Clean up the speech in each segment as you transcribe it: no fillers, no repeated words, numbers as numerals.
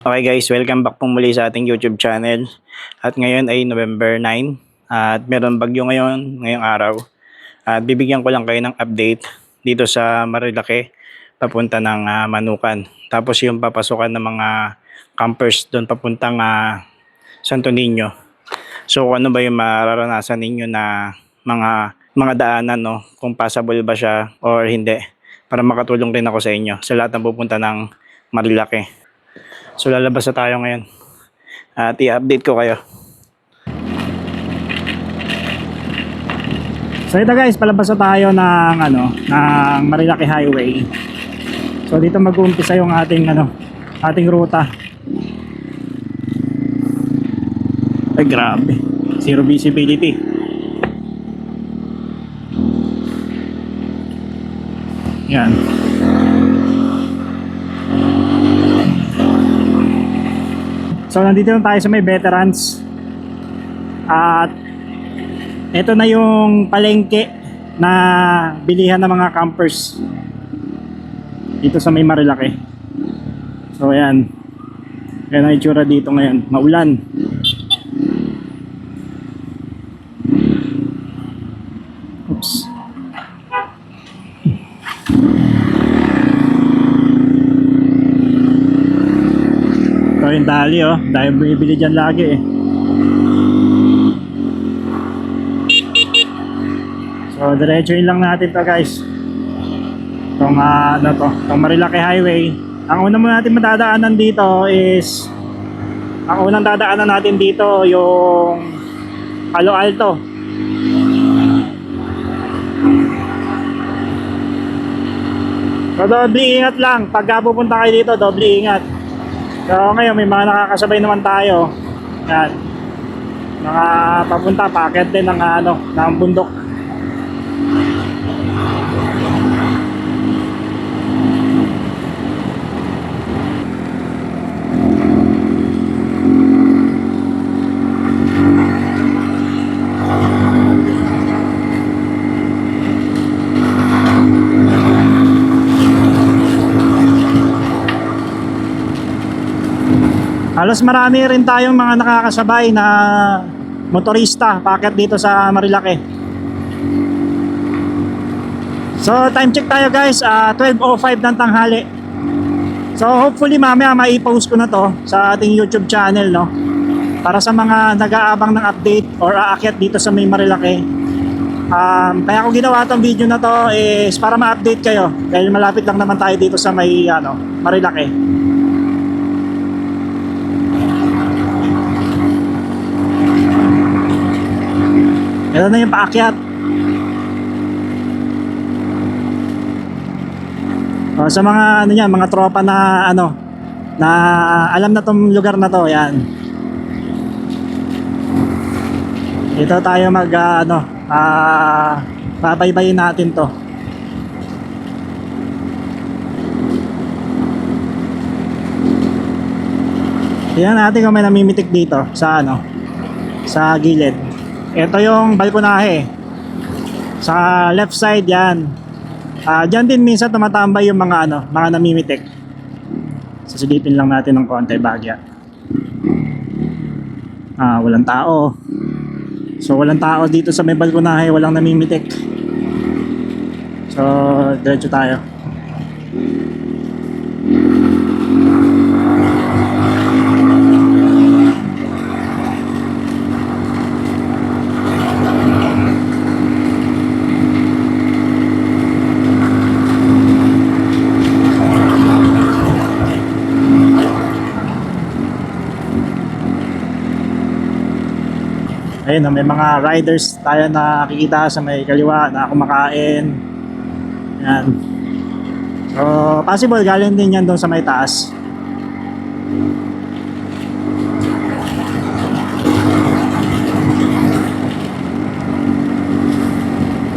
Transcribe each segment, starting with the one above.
Okay guys, welcome back po muli sa ating YouTube channel. At ngayon ay November 9 at meron bagyo ngayong araw. At bibigyan ko lang kayo ng update dito sa Marilake papunta ng Manukan. Tapos yung papasukan ng mga campers doon papuntang Santo Niño. So ano ba yung mararanasan ninyo na mga daanan, no? Kung passable ba siya or hindi, para makatulong rin ako sa inyo sa lahat ng pupunta ng Marilake. So lalabas na tayo ngayon at i-update ko kayo. So ito guys, palabas na tayo ng Marilake Highway. So dito mag-uumpisa yung ating ruta. Ay grabe, zero visibility. Yan. So nandito na tayo sa may veterans. At ito na yung palengke na bilihan ng mga campers dito sa may Marilake. So ayan. Yan ang itsura dito ngayon. Maulan. Oops. Ito yung dali dahil bumibili dyan lagi So diretsuin lang natin to guys. Itong itong Marilake Highway. Ang una muna natin madadaanan dito is unang dadaanan natin dito yung Palo Alto. So doble ingat lang pagka pupunta kayo dito, doble ingat. So ngayon may mga nakakasabay naman tayo. Yan. Mga papunta, paakyat din ng bundok. Halos marami rin tayong mga nakakasabay na motorista paakyat dito sa Marilake. So time check tayo guys, 12:05 ng tanghali. So hopefully mamaya mai-post ko na to sa ating YouTube channel, no? Para sa mga nag-aabang ng update or aakyat dito sa may Marilake. Kaya ko ginawa tong video na to is para ma-update kayo dahil malapit lang naman tayo dito sa may Marilake. Ito na yung paakyat. Sa mga mga tropa na na alam na tong lugar na to, yan. Dito tayo babaybayin natin to. Tingnan natin kung may namimitik dito sa sa gilid. Ito yung balkonahe. Sa left side yan. Diyan din minsan tumatambay yung mga namimitik. Sasilipin lang natin ng konti bagya. Walang tao. So walang tao dito sa may balkonahe, walang namimitik. So diretso tayo. Ayun, may mga riders tayo na nakikita sa may kaliwa na kumakain. Yan. So, possible galing din yan doon sa may taas.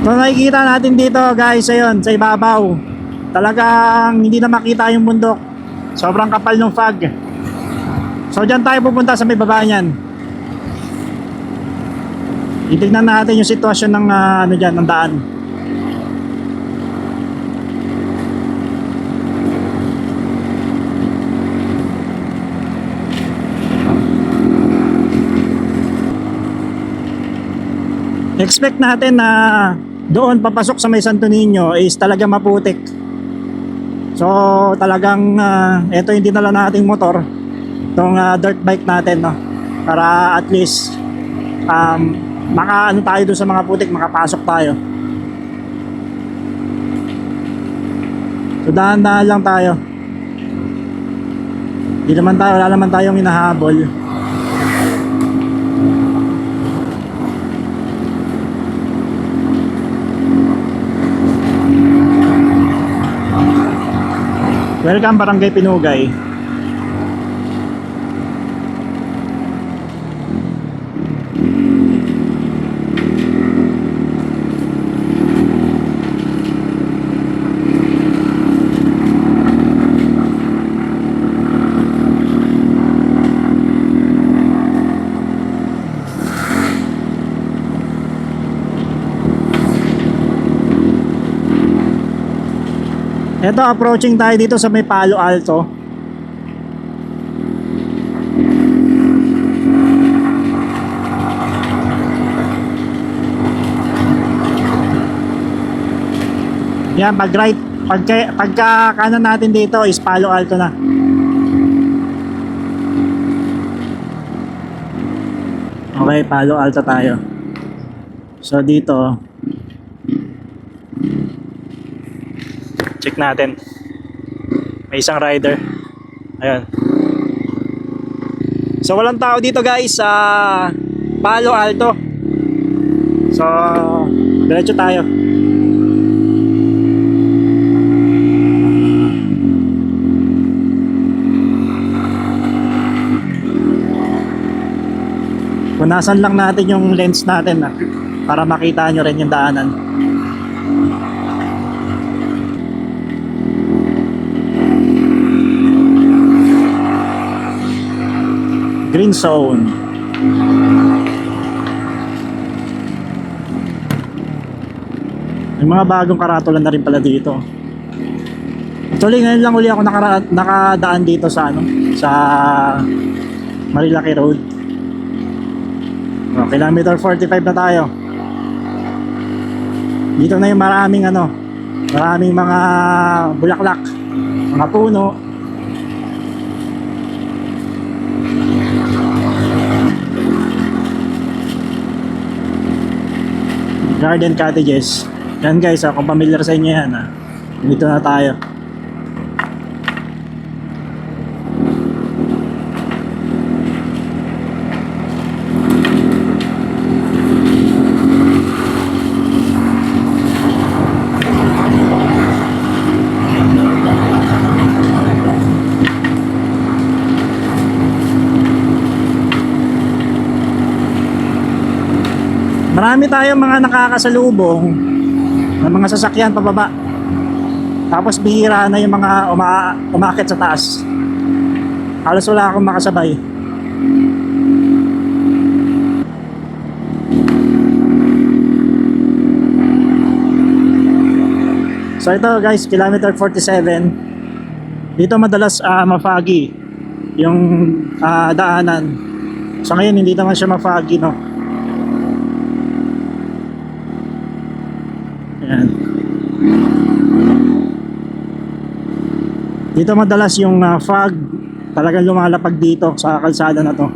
So, nakikita natin dito guys, ayun, sa ibabaw. Talagang hindi na makita yung bundok. Sobrang kapal ng fog. So, dyan tayo pupunta sa may baba niyan. Titignan natin yung sitwasyon ng dyan, ng daan. expect natin na doon papasok sa may Santo Niño is talaga maputik. So talagang ito yung dinala nating motor, itong dirt bike natin, no? Para at least makaano tayo doon sa mga putik, makapasok tayo. So dahan-dahan lang tayo. Hindi naman tayo, wala naman tayong hinahabol. Welcome Barangay Pinugay. Ito, approaching tayo dito sa may Palo Alto. Yan, pag right, pagka kanan natin dito is Palo Alto na. Okay, Palo Alto tayo. So dito check natin, may isang rider. Ayan. So walang tao dito guys sa Palo Alto. So diretso tayo. Punasan lang natin yung lens natin para makita nyo rin yung daanan. Green zone. May mga bagong karatula na rin pala dito. Actually ngayon lang uli ako nakadaan dito sa sa Marilaki Road. Kilometer 45 na tayo. Dito na yung maraming maraming mga bulaklak, mga puno. Garden cottages. Yan guys, kung familiar sa inyo yan, dito na tayo. Marami tayong mga nakakasalubong ng mga sasakyan pababa. Tapos bihira na yung mga umaakit sa taas. Halos wala akong makasabay. So ito guys, kilometer 47. Dito madalas ma-foggy yung daanan. So ngayon hindi naman siya ma-foggy, no. Ayan. Dito madalas yung fog talagang lumalapag dito sa kalsada na to.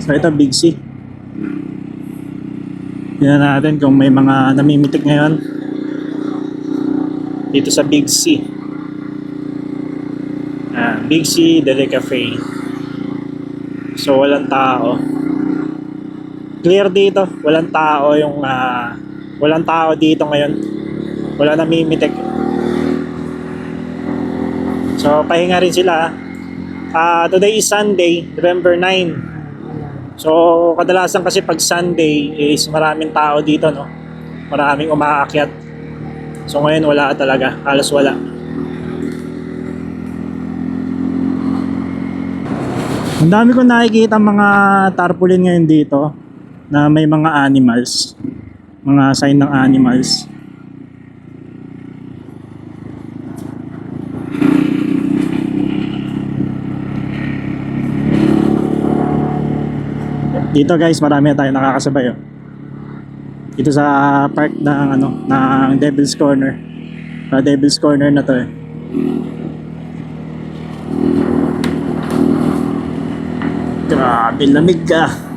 So ito Big C. Tingnan natin kung may mga namimitik ngayon dito sa Big C. Big C Deli Cafe. So walang tao. Clear dito, walang tao walang tao dito ngayon. Wala namimitik. So pahinga rin sila. Today is Sunday, November 9. So kadalasan kasi pag Sunday is maraming tao dito, no. Maraming umaakyat. So ngayon wala talaga, halos wala. Ang dami ko nakikita mga tarpaulin ngayon dito na may mga animals. mga sign ng animals. Dito guys, marami na tayo nakakasabay oh. Dito sa park ng ng Devil's Corner. Devil's Corner na to eh. Grabe lamig ka.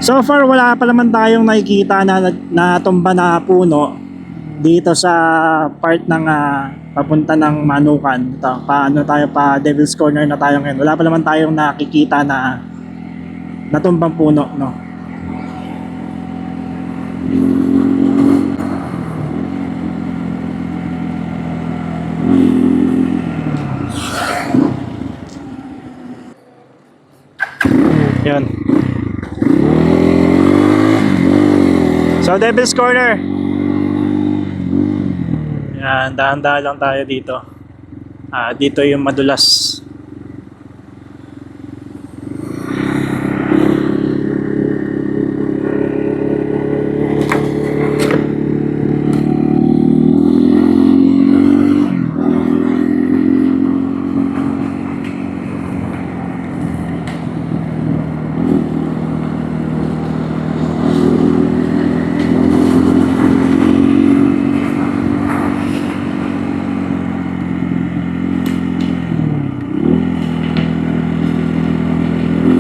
So far wala pa naman tayong nakikita na tumba na puno dito sa part ng papunta ng Manukan. Paano tayo pa Devil's Corner na tayo ngayon. Wala pa naman tayong nakikita na natumbang puno, no. Yan. So Devil's Corner. Yan, dahan-dahan lang tayo dito. Dito yung madulas.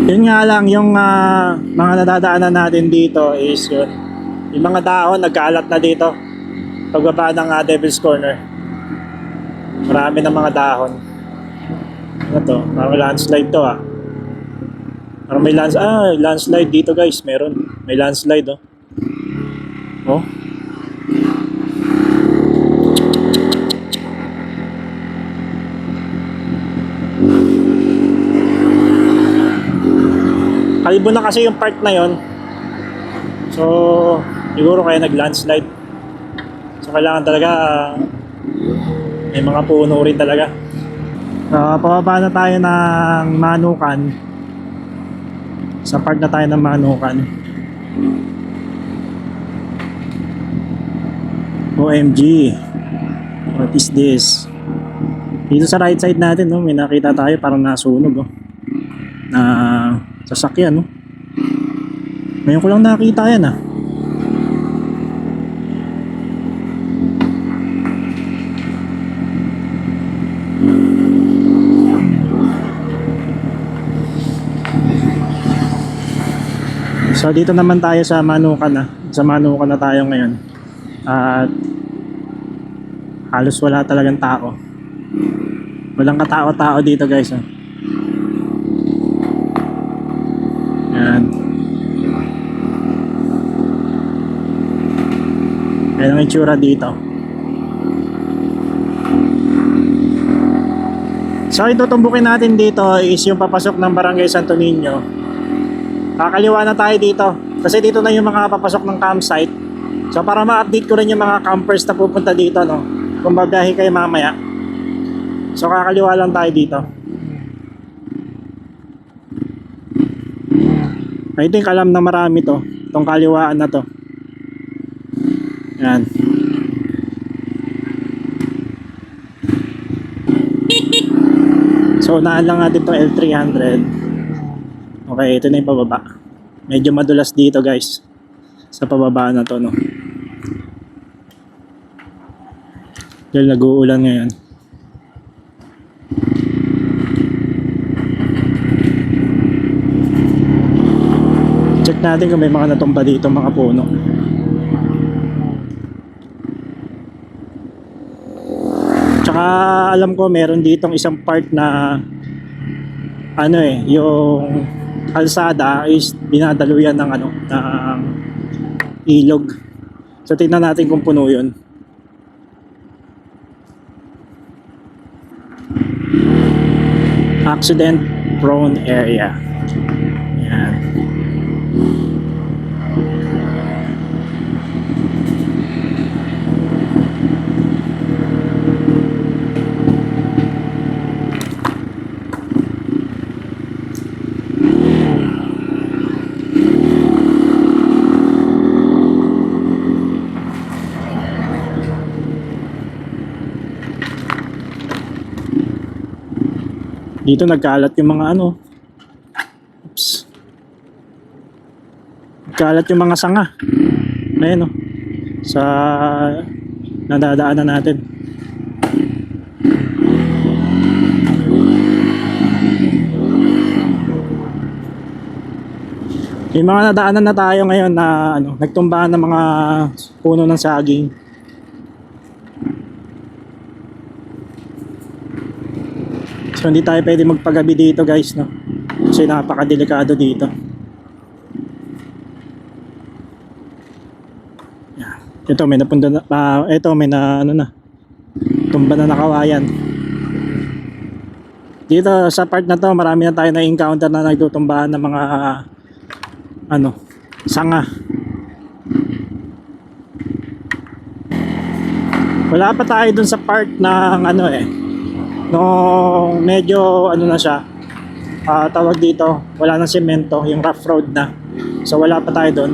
Yun nga lang, yung mga nadadaanan natin dito is yun, yung mga dahon nagkaalat na dito pagbaba ng Devil's Corner. Marami ng mga dahon. Ano to? Parang landslide to ah. Parang may landslide dito guys. May landslide oh. Oh. Kalbo na kasi yung part na yon. So, siguro kaya nag-landslide. So, kailangan talaga may mga puno rin talaga. Pababa na tayo ng Manukan. Sa part na tayo ng Manukan. OMG. What is this? Dito sa right side natin, no, may nakita tayo parang nasunog, oh. Na sasakyan, no? Ngayon ko lang nakita yan, ah. So dito naman tayo sa Manukan na. Sa Manukan na tayo ngayon. At halos wala talagang tao. Walang katao-tao dito guys, oh. Yan. Yan ang itsura dito. So itutumbukin natin dito is yung papasok ng Barangay Santo Niño. Kakaliwa na tayo dito kasi dito na yung mga papasok ng campsite. So para ma-update ko rin yung mga campers na pupunta dito, no, kung babiyahe kayo mamaya. So kakaliwa lang tayo dito. I think alam na marami to, itong kaliwaan na to. Yan. So unaan lang natin itong L300. Okay, ito na yung pababa. Medyo madulas dito guys sa pababa na to, no. Dahil nag-uulan ngayon. Check natin kung may mga natumba dito, mga puno. Tsaka alam ko meron ditong isang part na ano eh, yung kalsada is binadaluyan ng ng ilog. So tingnan natin kung puno yun. Accident prone area. Yan. Dito nagkalat yung mga ano. Oops. Nagkalat yung mga sanga. Ayan o. Sa nadadaanan natin. Yung mga nadaanan na tayo ngayon na ano, nagtumbahan ng mga puno ng saging. So hindi tayo pwede magpagabi dito guys, no? Kasi napakadelikado dito. Ito may napunta na, ito may na ano na. Tumba na nakawayan. Dito sa part na to, marami na tayo na encounter na nagtutumbahan ng mga ano, sanga. Wala pa tayo dun sa part ng ano nung medyo ano na siya, tawag dito, wala nang semento, yung rough road na. So wala pa tayo dun.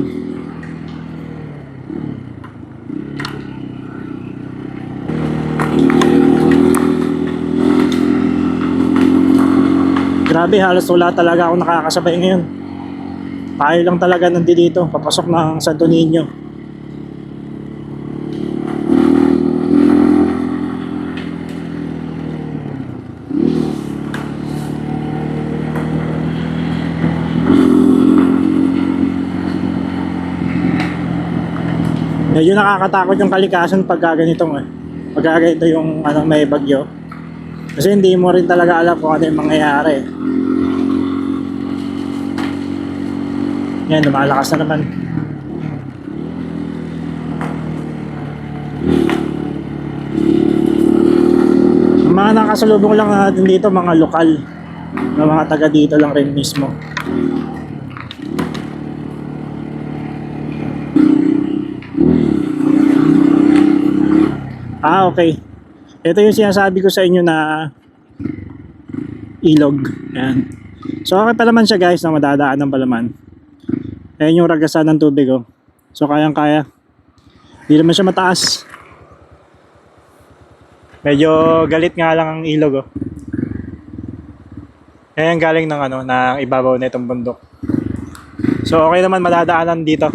Grabe, halos wala talaga ako nakakasabay ngayon. Tayo lang talaga nandito, papasok ng Santo Niño. Medyo nakakatakot yung kalikasan pag ganitong pag ganito yung ano, may bagyo. Kasi hindi mo rin talaga alam kung ano yung mangyayari. Yan, lumalakas na naman. Ang mga nakasalubong lang natin dito, mga lokal, na mga taga dito lang rin mismo. Okay. Ito yung sinasabi ko sa inyo na ilog. Ayan. So okay pa naman siya guys, na madadaanan pa naman. Ayan yung ragasan ng tubig So kayang kaya. Hindi naman siya mataas. Medyo galit nga lang ang ilog Ayan galing ng ano, ng ibabaw na itong bundok. So okay naman, madadaanan dito.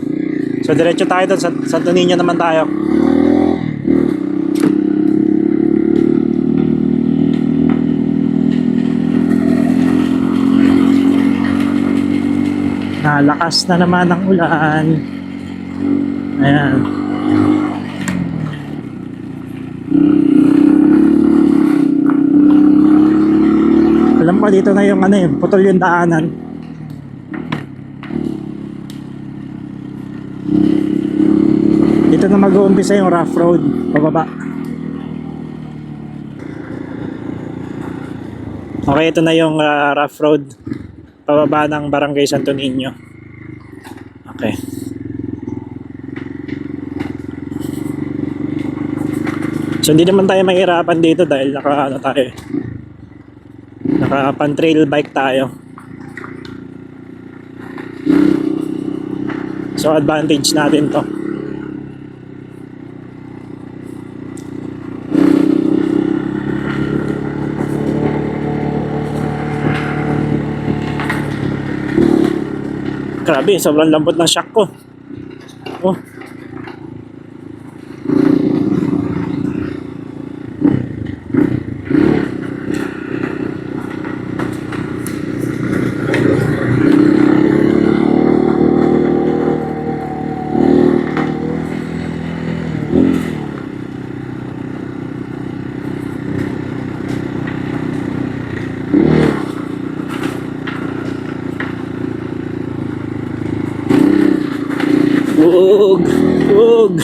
So diretso tayo doon sa Santo Niño naman tayo. Nalakas na naman ang ulan. Ayan. Alam ko dito na yung ano putol yung daanan. Dito na mag-uumpisa yung rough road pababa. Okay, ito na yung rough road pababa ng Barangay Santo Niño. Okay. So hindi naman tayo mahirapan dito dahil naka pan trail bike tayo. So advantage natin to. Grabe, sobrang lambot ng shock ko. Ug.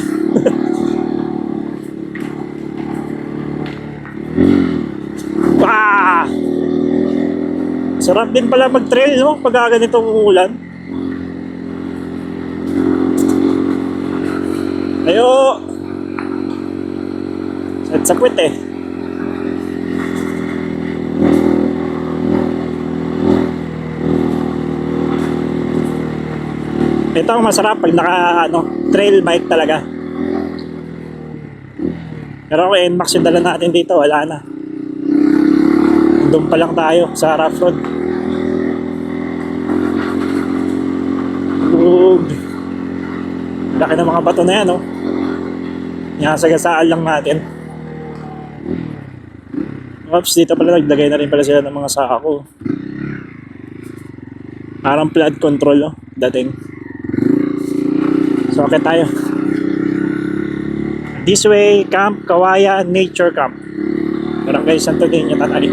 Sarap din pala mag-trail pag ganitong ulan. Ayo. Sa kwit Ito ang masarap pag trail bike talaga. Pero kung NMAX yung dala natin dito, wala na. Nandun pa lang tayo sa rough road. Laki ng mga bato na yan, oh. Inasagasaan lang natin. Oops, dito pala naglagay na rin pala sila ng mga sako. Parang flood control, oh, dating. So, okay tayo. This way, Camp Kawayan Nature Camp. Barangay Santo Niño, Tatay.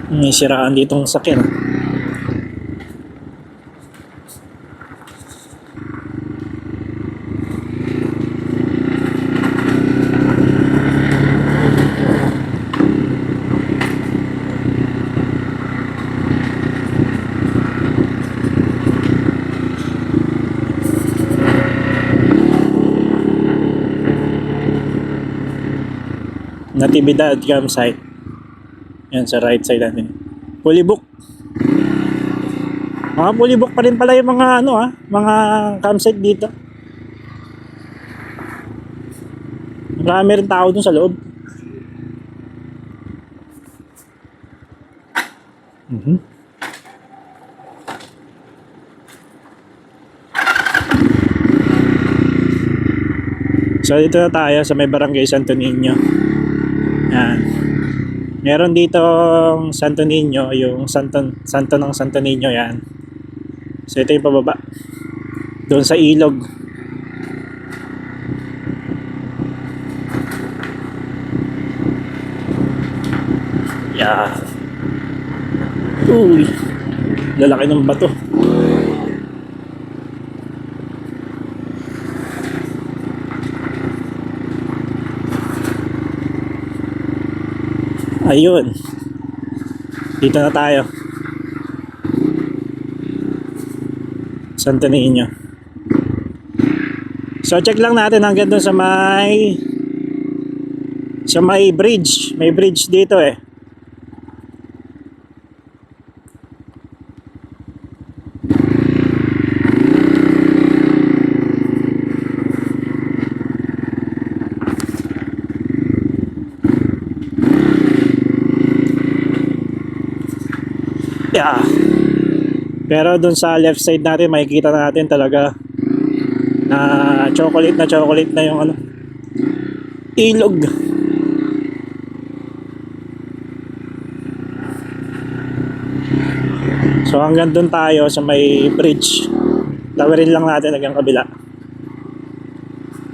May siraan ditong sakyan. Natividad campsite. Yan sa right side natin. Fully book. Mga fully book pa rin pala yung mga mga campsite dito. Marami rin tao dun sa loob. So dito na tayo sa may barangay Santo Niño. Yan. Meron dito Santo Niño, yung Santo ng Santo Niño yan. So ito yung pababa. Doon sa ilog. Yeah. Uy. Lalaki ng bato. Ayun. Dito na tayo. Santo Niño. So check lang natin hanggang doon sa may bridge. May bridge dito eh. Yeah. Pero dun sa left side natin makikita natin talaga na chocolate na yung ilog. So hanggang dun tayo sa may bridge. Tawarin lang natin hanggang kabila.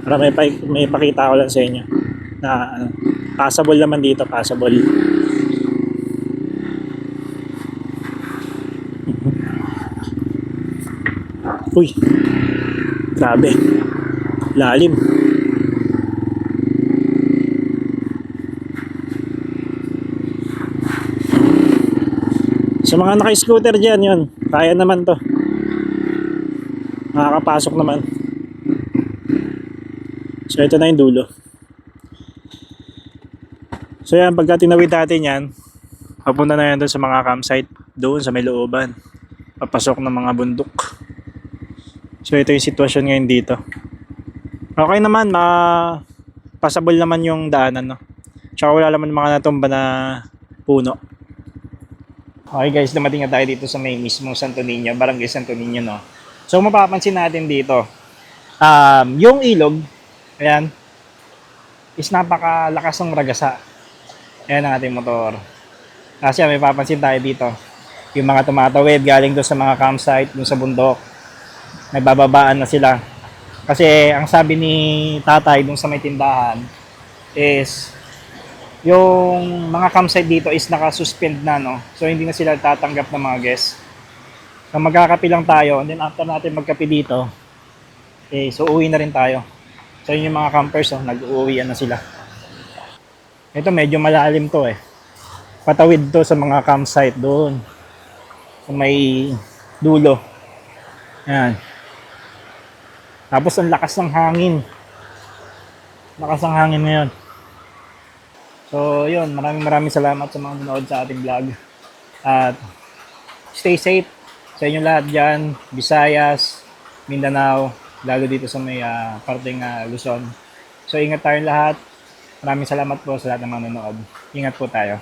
Para may pakita ko lang sa inyo na passable naman dito, passable. Uy, grabe, lalim. Sa mga naka-scooter dyan, yun, kaya naman to, makakapasok naman. So ito na yung dulo. So yan, pagka tinawid natin yan, papunta na yan doon sa mga campsite, doon sa may looban, papasok ng mga bundok. So ito yung sitwasyon ngayon dito. Okay naman, passable naman yung daanan, no? Tsaka wala naman mga natumba na puno. Okay guys, dumating na tayo dito sa may mismong Santo Niño, Barangay Santo Niño, no? So mapapansin natin dito, yung ilog, ayan, is napakalakas ng ragasa. Ayan ang ating motor. Kasi may papansin tayo dito, yung mga tumatawid galing doon sa mga campsite, doon sa bundok, nagbababaan na sila. Kasi ang sabi ni tatay dun sa may tindahan is yung mga campsite dito is naka-suspend na, no? So hindi na sila tatanggap ng mga guests. So magkakape lang tayo, and then after natin magkape dito, so uwi na rin tayo. So yun yung mga campers, oh, nag-uuwian na sila. Ito medyo malalim to eh. Patawid to sa mga campsite doon. So may dulo. Ayan. Tapos ang lakas ng hangin. Lakas ng hangin ngayon. So yun, maraming salamat sa mga nanood sa ating vlog. At stay safe sa inyo lahat dyan, Visayas, Mindanao, lalo dito sa may parteng Luzon. So ingat tayong lahat. Maraming salamat po sa lahat ng manonood. Ingat po tayo.